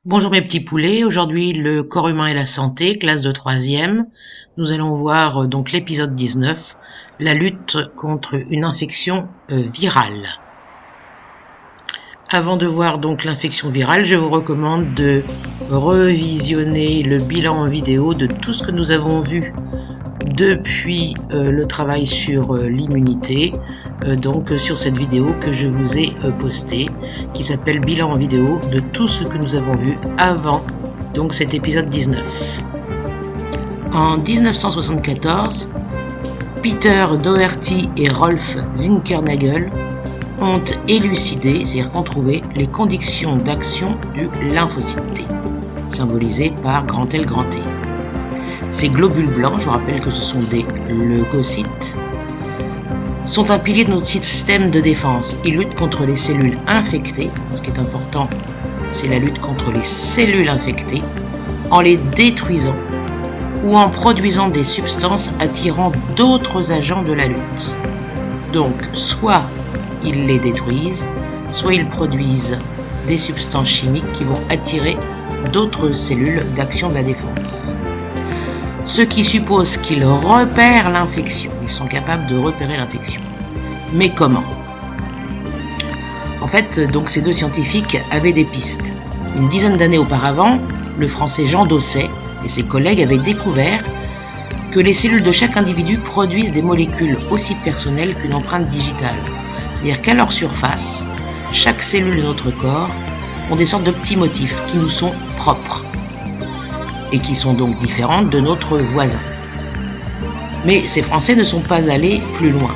Bonjour mes petits poulets, aujourd'hui le corps humain et la santé, classe de 3e. Nous allons voir donc l'épisode 19, la lutte contre une infection virale. Avant de voir donc l'infection virale, je vous recommande de revisionner le bilan en vidéo de tout ce que nous avons vu depuis le travail sur l'immunité, donc sur cette vidéo que je vous ai postée, qui s'appelle bilan en vidéo de tout ce que nous avons vu avant donc cet épisode 19. En 1974, Peter Doherty et Rolf Zinkernagel ont élucidé, c'est-à-dire ont trouvé les conditions d'action du lymphocyte T, symbolisé par grand L grand T. Ces globules blancs, je vous rappelle que ce sont des leucocytes, sont un pilier de notre système de défense. Ils luttent contre les cellules infectées. Ce qui est important, c'est la lutte contre les cellules infectées en les détruisant ou en produisant des substances attirant d'autres agents de la lutte. Donc, soit ils les détruisent, soit ils produisent des substances chimiques qui vont attirer d'autres cellules d'action de la défense. Ce qui suppose qu'ils repèrent l'infection. Ils sont capables de repérer l'infection. Mais comment? En fait, donc ces deux scientifiques avaient des pistes. Une dizaine d'années auparavant, le français Jean Dosset et ses collègues avaient découvert que les cellules de chaque individu produisent des molécules aussi personnelles qu'une empreinte digitale. C'est-à-dire qu'à leur surface, chaque cellule de notre corps ont des sortes de petits motifs qui nous sont propres et qui sont donc différentes de notre voisin. Mais ces Français ne sont pas allés plus loin.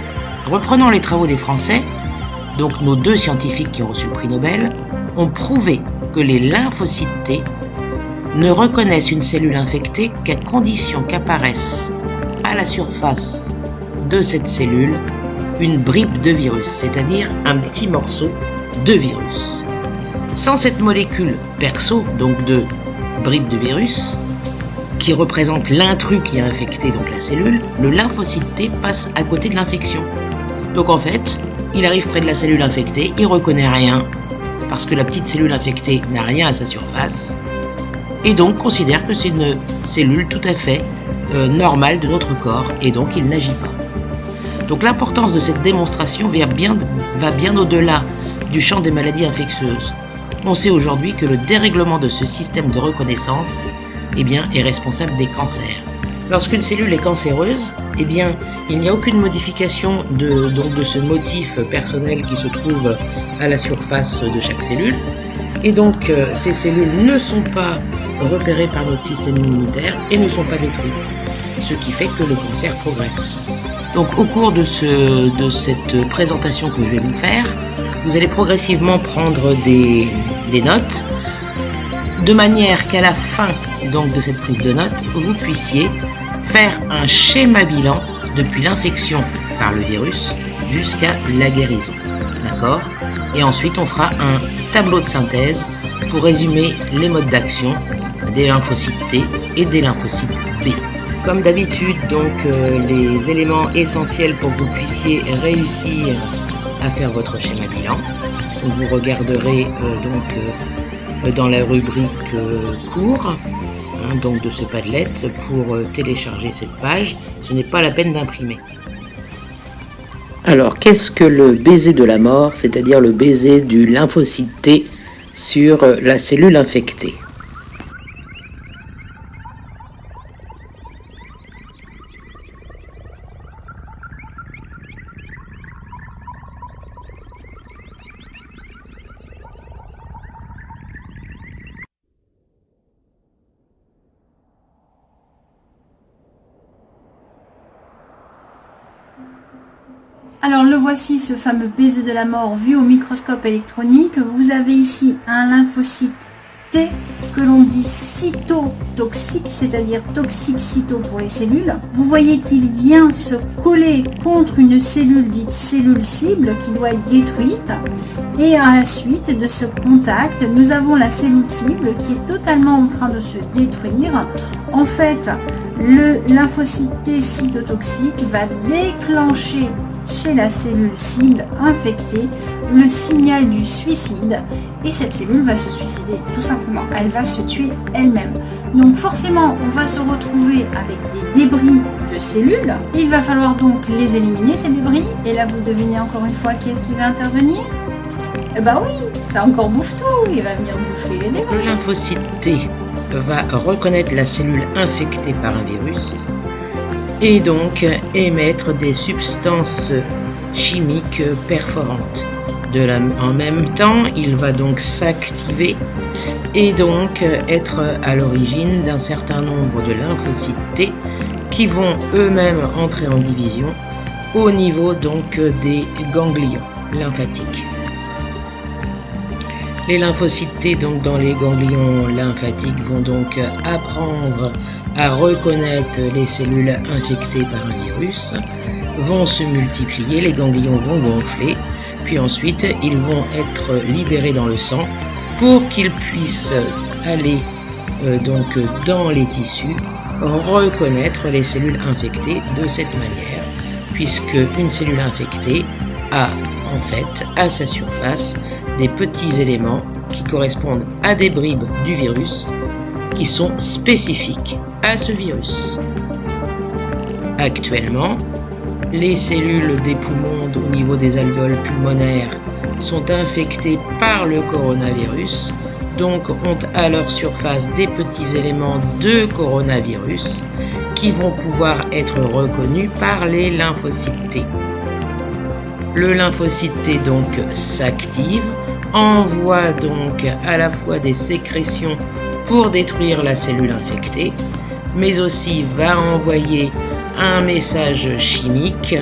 Reprenant les travaux des Français, donc nos deux scientifiques qui ont reçu le prix Nobel, ont prouvé que les lymphocytes T ne reconnaissent une cellule infectée qu'à condition qu'apparaisse à la surface de cette cellule une bribe de virus, c'est-à-dire un petit morceau de virus. Sans cette molécule perso, donc de bribe de virus, qui représente l'intrus qui a infecté donc la cellule, le lymphocyte T passe à côté de l'infection. Donc en fait, il arrive près de la cellule infectée, il ne reconnaît rien, parce que la petite cellule infectée n'a rien à sa surface, et donc considère que c'est une cellule tout à fait normale de notre corps, et donc il n'agit pas. Donc l'importance de cette démonstration va bien au-delà du champ des maladies infectieuses. On sait aujourd'hui que le dérèglement de ce système de reconnaissance est responsable des cancers. Lorsqu'une cellule est cancéreuse, il n'y a aucune modification de ce motif personnel qui se trouve à la surface de chaque cellule. Et donc, ces cellules ne sont pas repérées par notre système immunitaire et ne sont pas détruites. Ce qui fait que le cancer progresse. Donc, au cours de cette présentation que je vais vous faire, vous allez progressivement prendre des notes, de manière qu'à la fin donc de cette prise de notes, vous puissiez faire un schéma bilan depuis l'infection par le virus jusqu'à la guérison. D'accord? Et ensuite, on fera un tableau de synthèse pour résumer les modes d'action des lymphocytes T et des lymphocytes B. Comme d'habitude, donc les éléments essentiels pour que vous puissiez réussir à faire votre schéma bilan. Donc, vous regarderez dans la rubrique cours donc de ce Padlet pour télécharger cette page. Ce n'est pas la peine d'imprimer. Alors, qu'est-ce que le baiser de la mort, c'est-à-dire le baiser du lymphocyte T sur la cellule infectée? Alors le voici, ce fameux baiser de la mort vu au microscope électronique. Vous avez ici un lymphocyte T que l'on dit cytotoxique, c'est-à-dire toxique cyto pour les cellules. Vous voyez qu'il vient se coller contre une cellule dite cellule cible qui doit être détruite. Et à la suite de ce contact, nous avons la cellule cible qui est totalement en train de se détruire. En fait, le lymphocyte T cytotoxique va déclencher chez la cellule cible infectée le signal du suicide et cette cellule va se suicider tout simplement, elle va se tuer elle-même. Donc forcément on va se retrouver avec des débris de cellules, il va falloir donc les éliminer ces débris et là vous devinez encore une fois qui est-ce qui va intervenir? Eh ben oui, c'est encore Bouffe-Tout, il va venir bouffer les débris. Le lymphocyte T va reconnaître la cellule infectée par un virus et donc émettre des substances chimiques perforantes. En même temps, il va donc s'activer et donc être à l'origine d'un certain nombre de lymphocytes T qui vont eux-mêmes entrer en division au niveau donc des ganglions lymphatiques. Les lymphocytes T donc dans les ganglions lymphatiques vont donc apprendre à reconnaître les cellules infectées par un virus, vont se multiplier, les ganglions vont gonfler, puis ensuite ils vont être libérés dans le sang pour qu'ils puissent aller donc dans les tissus reconnaître les cellules infectées de cette manière, puisque une cellule infectée a en fait à sa surface des petits éléments qui correspondent à des bribes du virus qui sont spécifiques à ce virus. Actuellement, les cellules des poumons au niveau des alvéoles pulmonaires sont infectées par le coronavirus, donc ont à leur surface des petits éléments de coronavirus qui vont pouvoir être reconnus par les lymphocytes T. Le lymphocyte T donc s'active, envoie donc à la fois des sécrétions pour détruire la cellule infectée, mais aussi va envoyer un message chimique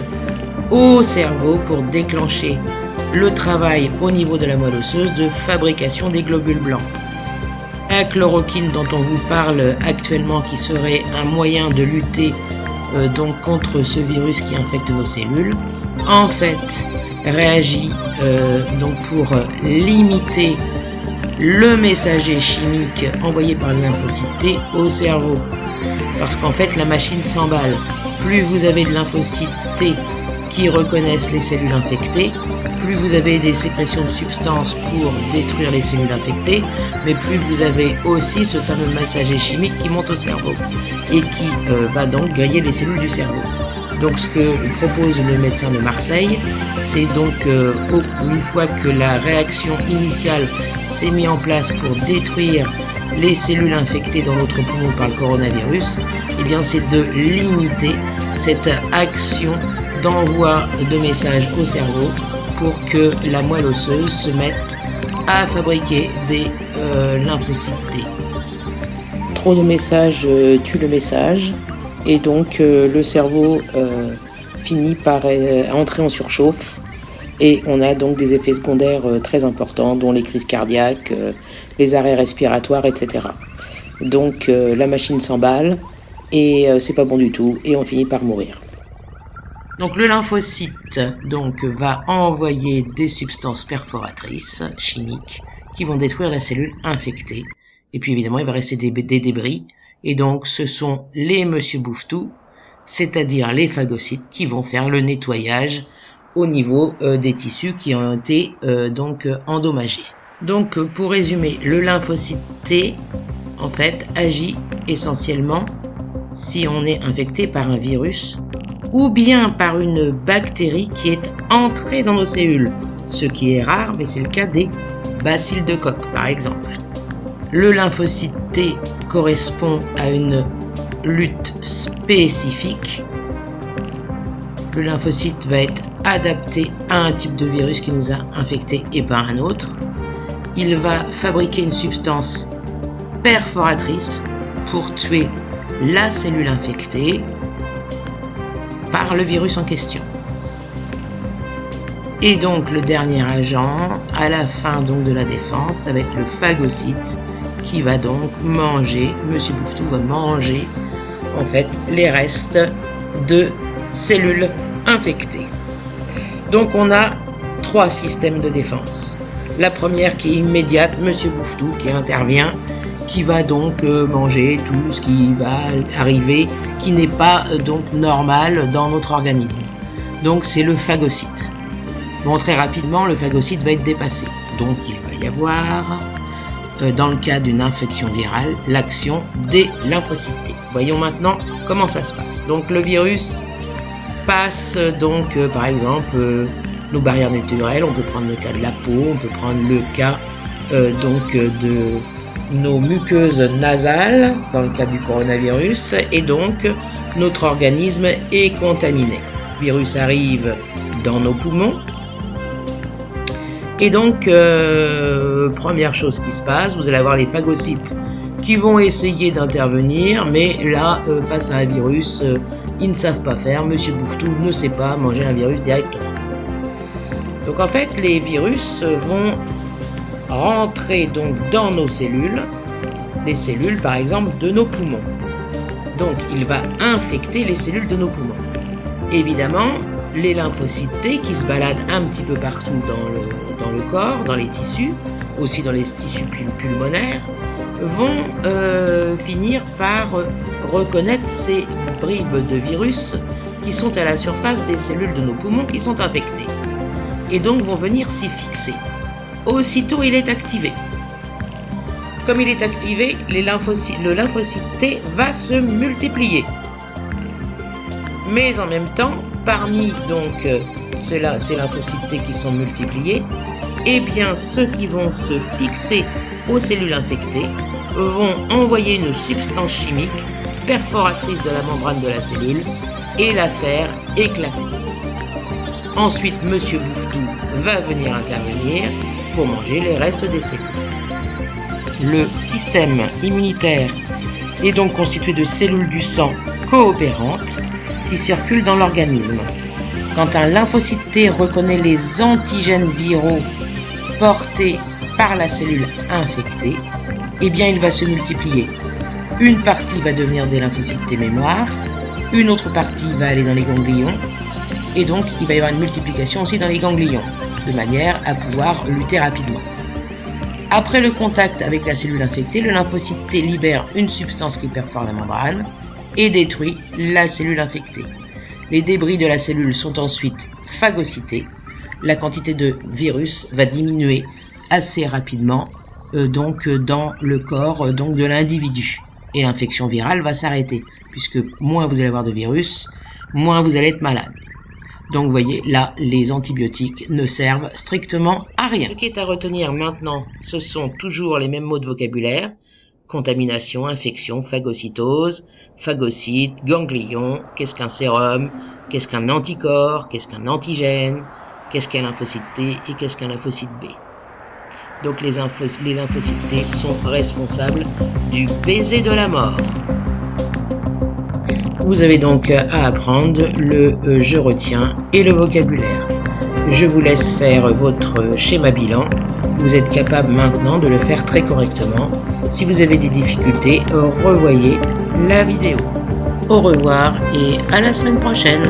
au cerveau pour déclencher le travail au niveau de la moelle osseuse de fabrication des globules blancs. La chloroquine dont on vous parle actuellement, qui serait un moyen de lutter donc contre ce virus qui infecte nos cellules, en fait réagit donc pour limiter le messager chimique envoyé par le lymphocyte T au cerveau. Parce qu'en fait la machine s'emballe. Plus vous avez de lymphocytes T qui reconnaissent les cellules infectées, plus vous avez des sécrétions de substances pour détruire les cellules infectées, mais plus vous avez aussi ce fameux messager chimique qui monte au cerveau et qui va donc griller les cellules du cerveau. Donc ce que propose le médecin de Marseille, c'est donc une fois que la réaction initiale s'est mise en place pour détruire les cellules infectées dans notre poumon par le coronavirus, eh bien c'est de limiter cette action d'envoi de messages au cerveau pour que la moelle osseuse se mette à fabriquer des lymphocytes T. Trop de messages tue le message et donc le cerveau finit par entrer en surchauffe et on a donc des effets secondaires très importants dont les crises cardiaques, les arrêts respiratoires, etc. Donc la machine s'emballe et c'est pas bon du tout et on finit par mourir. Donc le lymphocyte donc va envoyer des substances perforatrices chimiques qui vont détruire la cellule infectée et puis évidemment il va rester des débris et donc ce sont les monsieur Bouffe-Tout, c'est-à-dire les phagocytes qui vont faire le nettoyage au niveau des tissus qui ont été donc endommagés. Donc pour résumer, le lymphocyte T en fait agit essentiellement si on est infecté par un virus ou bien par une bactérie qui est entrée dans nos cellules, ce qui est rare, mais c'est le cas des bacilles de Koch par exemple. Le lymphocyte T correspond à une lutte spécifique. Le lymphocyte va être adapté à un type de virus qui nous a infectés et pas un autre. Il va fabriquer une substance perforatrice pour tuer la cellule infectée par le virus en question. Et donc le dernier agent, à la fin donc de la défense, ça va être le phagocyte qui va donc manger, monsieur Bouffe-Tout va manger en fait les restes de cellules infectées. Donc on a 3 systèmes de défense. La première qui est immédiate, monsieur Bouffe-Tout qui intervient, qui va donc manger tout ce qui va arriver, qui n'est pas donc normal dans notre organisme. Donc c'est le phagocyte. Bon, très rapidement, le phagocyte va être dépassé. Donc, il va y avoir, dans le cas d'une infection virale, l'action des lymphocytes T. Voyons maintenant comment ça se passe. Donc, le virus passe donc, par exemple, nos barrières naturelles. On peut prendre le cas de la peau, on peut prendre le cas de nos muqueuses nasales, dans le cas du coronavirus, et donc notre organisme est contaminé. Le virus arrive dans nos poumons, et donc première chose qui se passe, vous allez avoir les phagocytes qui vont essayer d'intervenir, mais là, face à un virus, ils ne savent pas faire. Monsieur Bouvetou ne sait pas manger un virus directement. Donc en fait, les virus vont rentrer donc dans nos cellules, les cellules par exemple de nos poumons. Donc il va infecter les cellules de nos poumons. Évidemment, les lymphocytes T qui se baladent un petit peu partout dans le corps, dans les tissus, aussi dans les tissus pulmonaires, vont finir par reconnaître ces bribes de virus qui sont à la surface des cellules de nos poumons qui sont infectées, et donc vont venir s'y fixer. Aussitôt il est activé. Comme il est activé, le lymphocyte T va se multiplier. Mais en même temps, parmi donc ces lymphocytes T qui sont multipliés, eh bien ceux qui vont se fixer aux cellules infectées vont envoyer une substance chimique perforatrice de la membrane de la cellule et la faire éclater. Ensuite, Monsieur Bouvetou va venir intervenir pour manger les restes des cellules. Le système immunitaire est donc constitué de cellules du sang coopérantes qui circulent dans l'organisme. Quand un lymphocyte T reconnaît les antigènes viraux portés par la cellule infectée, eh bien il va se multiplier. Une partie va devenir des lymphocytes T mémoire, une autre partie va aller dans les ganglions, et donc il va y avoir une multiplication aussi dans les ganglions, de manière à pouvoir lutter rapidement. Après le contact avec la cellule infectée, le lymphocyte T libère une substance qui perfore la membrane et détruit la cellule infectée. Les débris de la cellule sont ensuite phagocytés. La quantité de virus va diminuer assez rapidement donc dans le corps donc de l'individu. Et l'infection virale va s'arrêter, puisque moins vous allez avoir de virus, moins vous allez être malade. Donc vous voyez, là, les antibiotiques ne servent strictement à rien. Ce qui est à retenir maintenant, ce sont toujours les mêmes mots de vocabulaire: contamination, infection, phagocytose, phagocyte, ganglion, qu'est-ce qu'un sérum, qu'est-ce qu'un anticorps, qu'est-ce qu'un antigène, qu'est-ce qu'un lymphocyte T et qu'est-ce qu'un lymphocyte B. Donc les lymphocytes T sont responsables du baiser de la mort. Vous avez donc à apprendre le je retiens et le vocabulaire. Je vous laisse faire votre schéma bilan. Vous êtes capable maintenant de le faire très correctement. Si vous avez des difficultés, revoyez la vidéo. Au revoir et à la semaine prochaine.